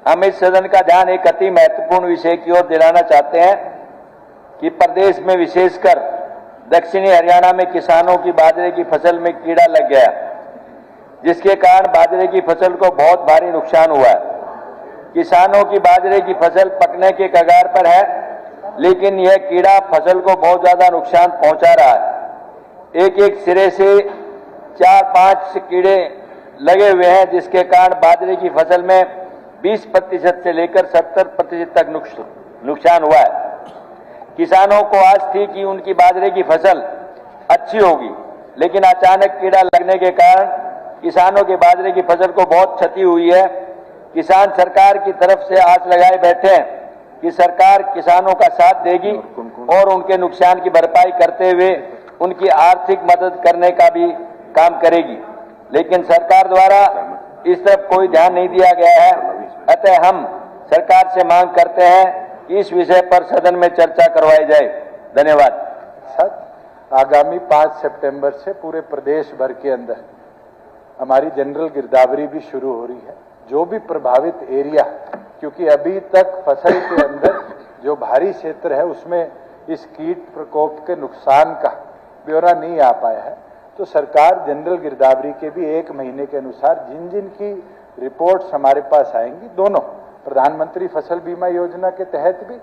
हम इस सदन का ध्यान एक अति महत्वपूर्ण विषय की ओर दिलाना चाहते हैं कि प्रदेश में विशेषकर दक्षिणी हरियाणा में किसानों की बाजरे की फसल में कीड़ा लग गया, जिसके कारण बाजरे की फसल को बहुत भारी नुकसान हुआ है। किसानों की बाजरे की फसल पकने के कगार पर है, लेकिन यह कीड़ा फसल को बहुत ज्यादा नुकसान पहुंचा रहा है। एक एक सिरे से 4-5 कीड़े लगे हुए हैं, जिसके कारण बाजरे की फसल में 20% से लेकर 70% तक नुकसान हुआ है। किसानों को आस थी कि उनकी बाजरे की फसल अच्छी होगी, लेकिन अचानक कीड़ा लगने के कारण किसानों के बाजरे की फसल को बहुत क्षति हुई है। किसान सरकार की तरफ से आस लगाए बैठे हैं कि सरकार किसानों का साथ देगी और उनके नुकसान की भरपाई करते हुए उनकी आर्थिक मदद करने का भी काम करेगी, लेकिन सरकार द्वारा इस तरफ कोई ध्यान नहीं दिया गया है। अतः हम सरकार से मांग करते हैं कि इस विषय पर सदन में चर्चा करवाई जाए। धन्यवाद। आगामी 5 सितंबर से पूरे प्रदेश भर के अंदर हमारी जनरल गिरदावरी भी शुरू हो रही है। जो भी प्रभावित एरिया, क्योंकि अभी तक फसल के अंदर जो भारी क्षेत्र है उसमें इस कीट प्रकोप के नुकसान का ब्यौरा नहीं आ पाया है, तो सरकार जनरल गिरदावरी के भी 1 महीने के अनुसार जिन जिन की रिपोर्ट्स हमारे पास आएंगी, दोनों प्रधानमंत्री फसल बीमा योजना के तहत भी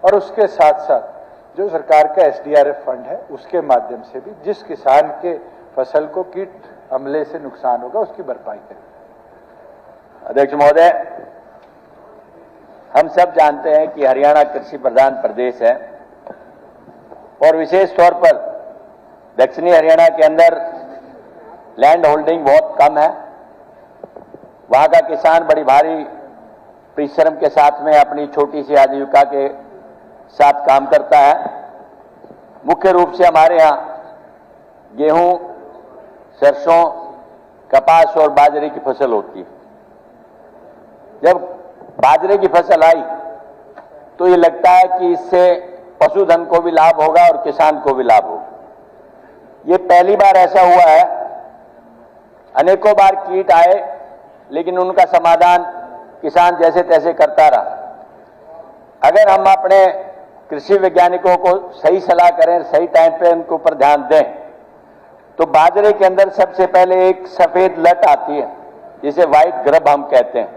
और उसके साथ साथ जो सरकार का SDRF फंड है उसके माध्यम से भी जिस किसान के फसल को कीट हमले से नुकसान होगा उसकी भरपाई करें। अध्यक्ष महोदय, हम सब जानते हैं कि हरियाणा कृषि प्रधान प्रदेश है और विशेष तौर पर दक्षिणी हरियाणा के अंदर लैंड होल्डिंग बहुत कम है। वहां का किसान बड़ी भारी परिश्रम के साथ में अपनी छोटी सी आजीविका के साथ काम करता है। मुख्य रूप से हमारे यहाँ गेहूं, सरसों, कपास और बाजरे की फसल होती है। जब बाजरे की फसल आई तो ये लगता है कि इससे पशुधन को भी लाभ होगा और किसान को भी लाभ होगा। ये पहली बार ऐसा हुआ है। अनेकों बार कीट आए, लेकिन उनका समाधान किसान जैसे तैसे करता रहा। अगर हम अपने कृषि वैज्ञानिकों को सही सलाह करें, सही टाइम पे उनके ऊपर ध्यान दें, तो बाजरे के अंदर सबसे पहले एक सफेद लट आती है, जिसे व्हाइट ग्रब हम कहते हैं,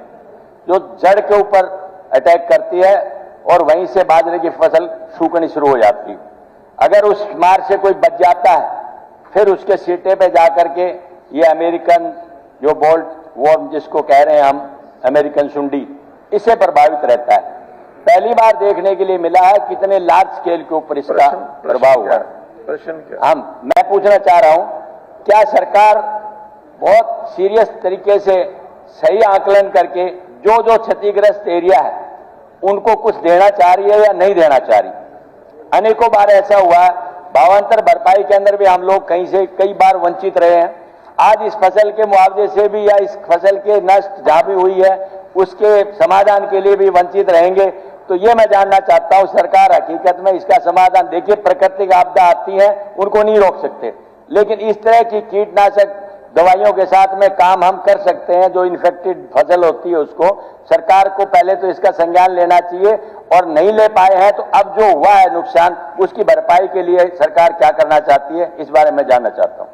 जो जड़ के ऊपर अटैक करती है और वहीं से बाजरे की फसल सूखनी शुरू हो जाती है। अगर उस मार से कोई बच जाता है, फिर उसके सीटे पे जाकर के ये अमेरिकन जो बोल्ट वॉर्म जिसको कह रहे हैं हम, अमेरिकन सुंडी, इससे प्रभावित रहता है। पहली बार देखने के लिए मिला है कितने लार्ज स्केल के ऊपर इसका प्रभाव हुआ। मैं पूछना चाह रहा हूं, क्या सरकार बहुत सीरियस तरीके से सही आकलन करके जो जो क्षतिग्रस्त एरिया है उनको कुछ देना चाह रही है या नहीं देना चाह रही? अनेकों बार ऐसा हुआ है, भावांतर भरपाई के अंदर भी हम लोग कहीं से कई बार वंचित रहे हैं। आज इस फसल के मुआवजे से भी या इस फसल के नष्ट जहां भी हुई है उसके समाधान के लिए भी वंचित रहेंगे। तो ये मैं जानना चाहता हूं, सरकार हकीकत में इसका समाधान, देखिए प्राकृतिक आपदा आती है, उनको नहीं रोक सकते, लेकिन इस तरह की कीटनाशक दवाइयों के साथ में काम हम कर सकते हैं। जो इन्फेक्टेड फसल होती है उसको सरकार को पहले तो इसका संज्ञान लेना चाहिए, और नहीं ले पाए हैं तो अब जो हुआ है नुकसान उसकी भरपाई के लिए सरकार क्या करना चाहती है, इस बारे में जानना चाहता हूं।